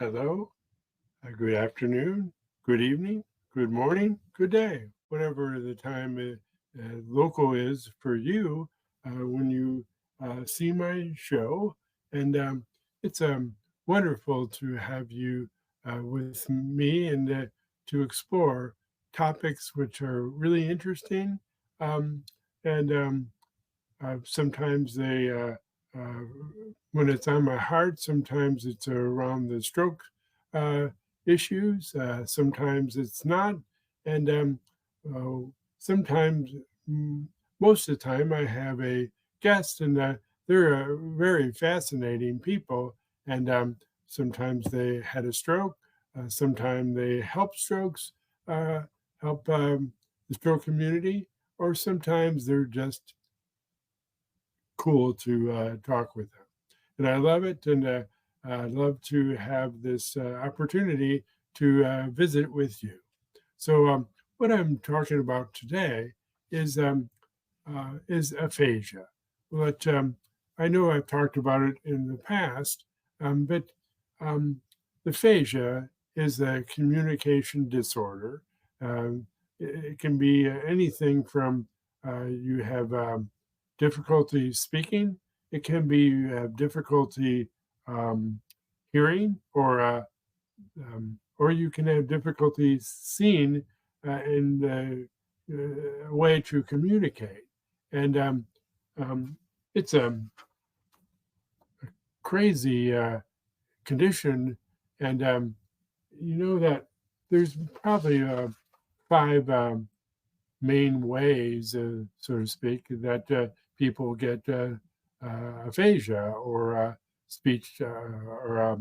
Hello, good afternoon, good evening, good morning, good day, whatever the time local is for you when you see my show. And it's wonderful to have you with me and to explore topics which are really interesting. Um, and sometimes uh, when it's on my heart, sometimes it's around the stroke uh, issues, sometimes it's not. And sometimes, mm, most of the time, I have a guest, and they're very fascinating people. And sometimes they had a stroke, sometimes they help strokes, uh, help the stroke community, or sometimes they're just cool to talk with them. And I love it. And I love to have this opportunity to visit with you. So, what I'm talking about today is aphasia. But I know I've talked about it in the past, but um, aphasia is a communication disorder. It can be anything from you have difficulty speaking, it can be you have difficulty um, hearing, or you can have difficulty seeing in a way to communicate. And um, it's a crazy condition. And you know that there's probably five main ways, so to speak, that people get aphasia or speech or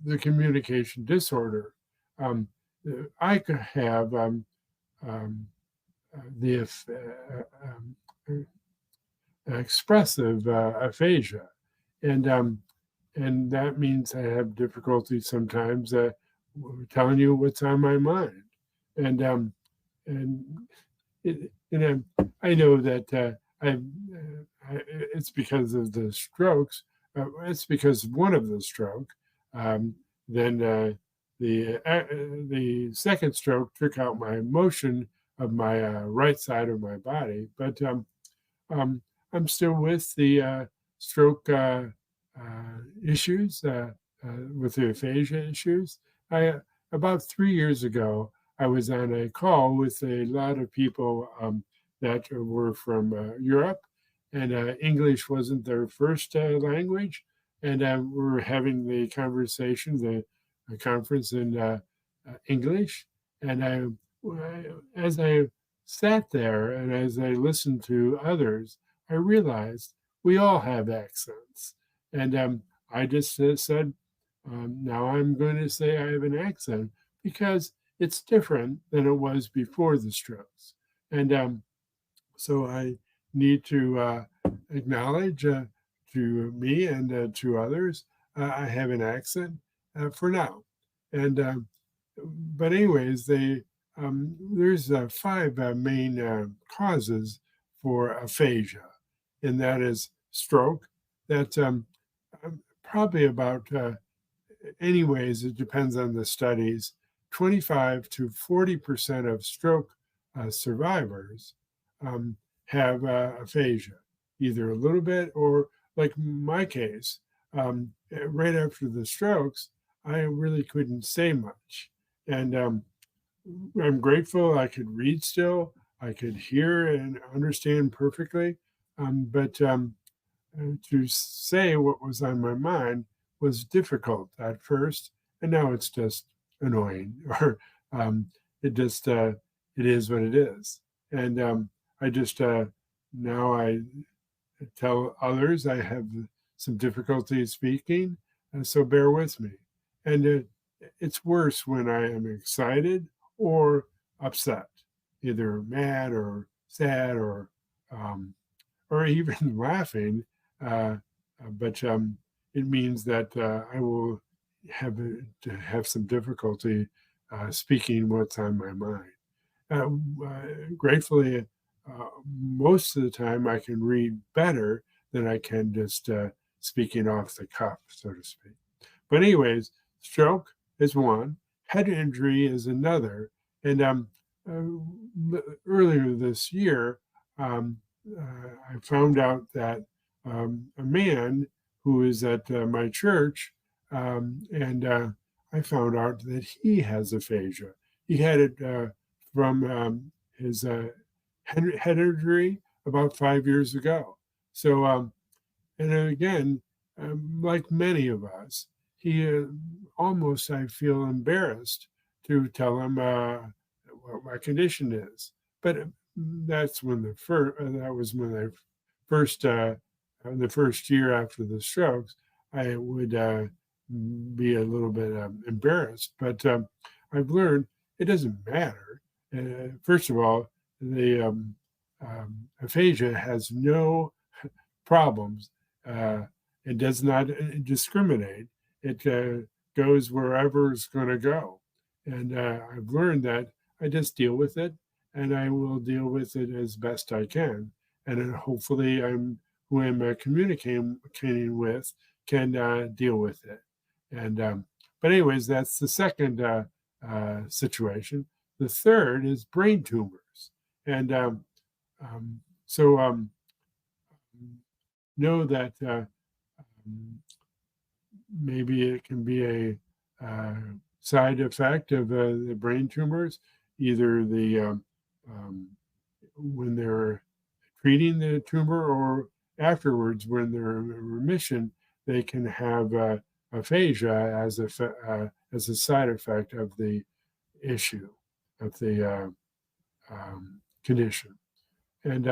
the communication disorder. Um, I could have um, the expressive aphasia, and that means I have difficulty sometimes telling you what's on my mind, and and I know that it's because of the strokes. It's because of one of the stroke. Um, then the second stroke took out my motion of my right side of my body, but um, I'm still with the stroke issues, with the aphasia issues. I About 3 years ago, I was on a call with a lot of people that were from Europe, and English wasn't their first language. And we were having the conversation, the conference in English. And as I sat there and as I listened to others, I realized we all have accents. And I just said, now I'm going to say I have an accent because it's different than it was before the strokes. And so I need to acknowledge to me and to others, I have an accent for now. And but anyways, there's five main causes for aphasia, and that is stroke. That probably about anyways, it depends on the studies. 25 to 40% of stroke survivors um, have aphasia, either a little bit or, like my case, right after the strokes, I really couldn't say much. And I'm grateful I could read still, I could hear and understand perfectly. But to say what was on my mind was difficult at first, and now it's just annoying, or it just it is what it is. And I just now I tell others I have some difficulty speaking, so bear with me. And it's worse when I am excited or upset, either mad or sad um, or even laughing. Uh, but it means that I will to have some difficulty speaking what's on my mind. Gratefully, most of the time I can read better than I can just speaking off the cuff, so to speak. But anyways, stroke is one, head injury is another. And earlier this year, I found out that a man who is at my church, and I found out that he has aphasia. He had it from his head injury about 5 years ago. So, and again, like many of us, he almost, I feel, embarrassed to tell him what my condition is. But that's when that was when I first, the first year after the strokes, I would be a little bit embarrassed. But I've learned it doesn't matter. First of all, the aphasia has no problems. It does not discriminate. It goes wherever it's going to go. And I've learned that I just deal with it, and I will deal with it as best I can. And then hopefully who I'm communicating with can deal with it. And but anyways, that's the second situation. The third is brain tumors. And so know that maybe it can be a side effect of the brain tumors, either the when they're treating the tumor or afterwards when they're in remission, they can have aphasia as a side effect of the issue of the condition. And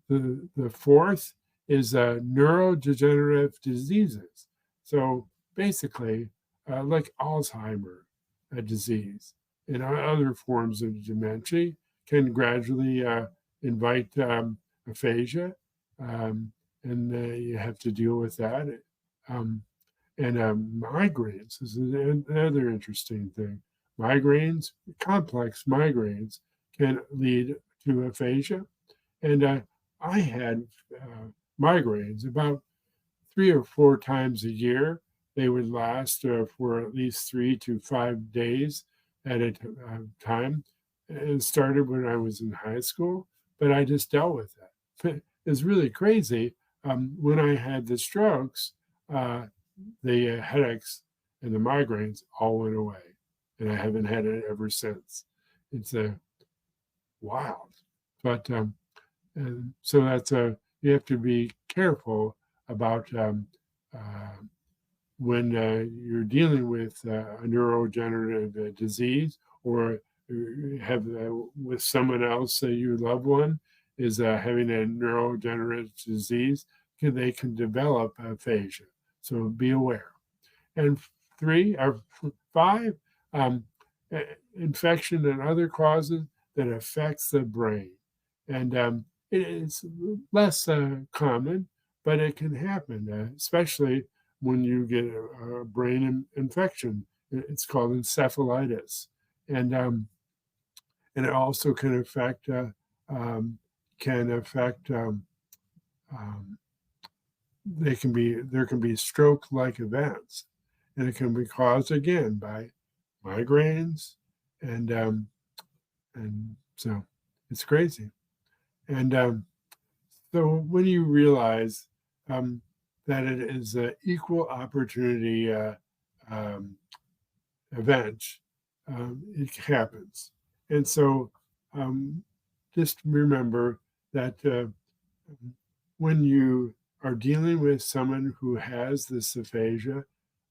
the fourth is neurodegenerative diseases. So basically, like Alzheimer's disease and other forms of dementia can gradually invite aphasia, and you have to deal with that. And migraines is another interesting thing. Migraines, complex migraines, can lead to aphasia. And I had migraines about 3 or 4 times a year. They would last for at least 3 to 5 days at a time. It started when I was in high school, but I just dealt with it. It's really crazy. When I had the strokes, the headaches and the migraines all went away, and I haven't had it ever since. It's wild. But and so that's you have to be careful about when you're dealing with a neurodegenerative disease, or have with someone else, your loved one is having a neurodegenerative disease, they can develop aphasia. So be aware. And 3 or 5, infection and other causes that affects the brain. And it is less common, but it can happen, especially when you get a brain infection. It's called encephalitis. And it also can affect there can be stroke-like events, and it can be caused again by migraines, and so it's crazy. And so when you realize that it is an equal opportunity event, it happens. And so just remember that when you are dealing with someone who has this aphasia,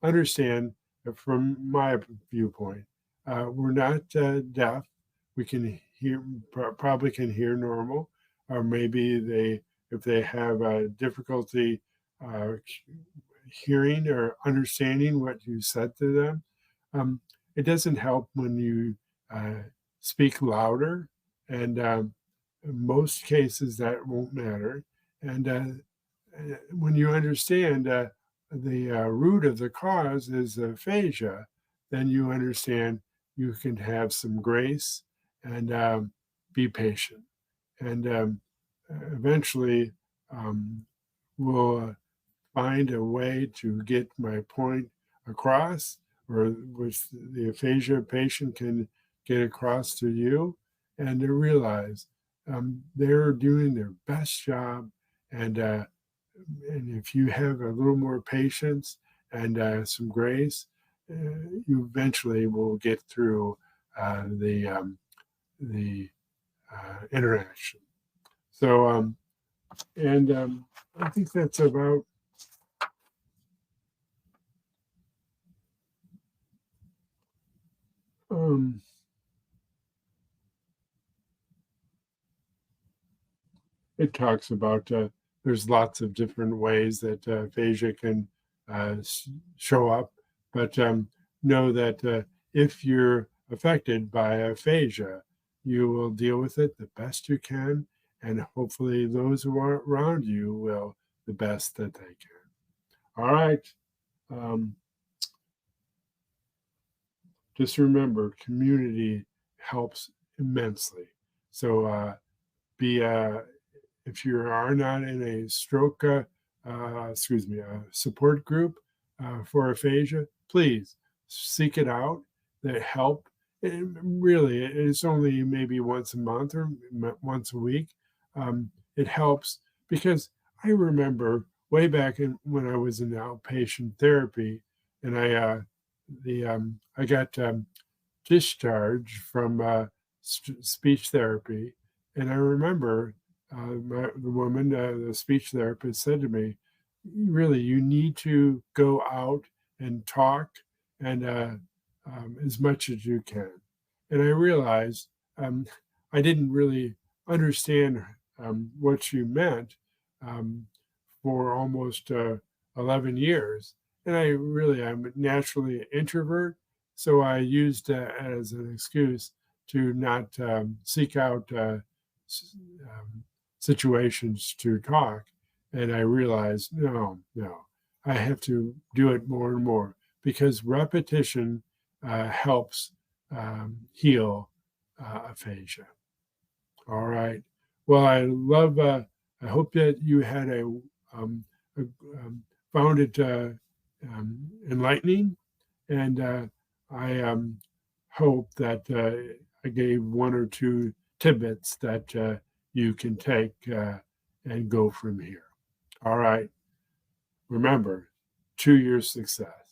understand that from my viewpoint, we're not deaf. We can hear, probably can hear normal, or maybe if they have difficulty hearing or understanding what you said to them, it doesn't help when you speak louder, and in most cases that won't matter. And when you understand the root of the cause is aphasia, then you understand you can have some grace and be patient. And eventually we'll find a way to get my point across, or which the aphasia patient can get across to you, and to realize they're doing their best job. And if you have a little more patience and some grace, you eventually will get through the interaction. So, I think that's about it talks about there's lots of different ways that aphasia can show up, but know that if you're affected by aphasia, you will deal with it the best you can, and hopefully those who are around you will the best that they can. All right. Um, just remember, community helps immensely. So be if you are not in a stroke, support group for aphasia, please seek it out. That help. Really, it's only maybe once a month or once a week. It helps because I remember way back when I was in outpatient therapy, and I got discharged from speech therapy, and I remember the woman, the speech therapist, said to me, "Really, you need to go out and talk and as much as you can." And I realized I didn't really understand what she meant um, for almost 11 years. And I'm naturally an introvert. So I used as an excuse to not seek out situations to talk. And I realized, no, I have to do it more and more because repetition helps heal aphasia. All right. Well, I hope that you had found it enlightening, and I hope that I gave one or two tidbits that you can take and go from here. All right. Remember, to your success.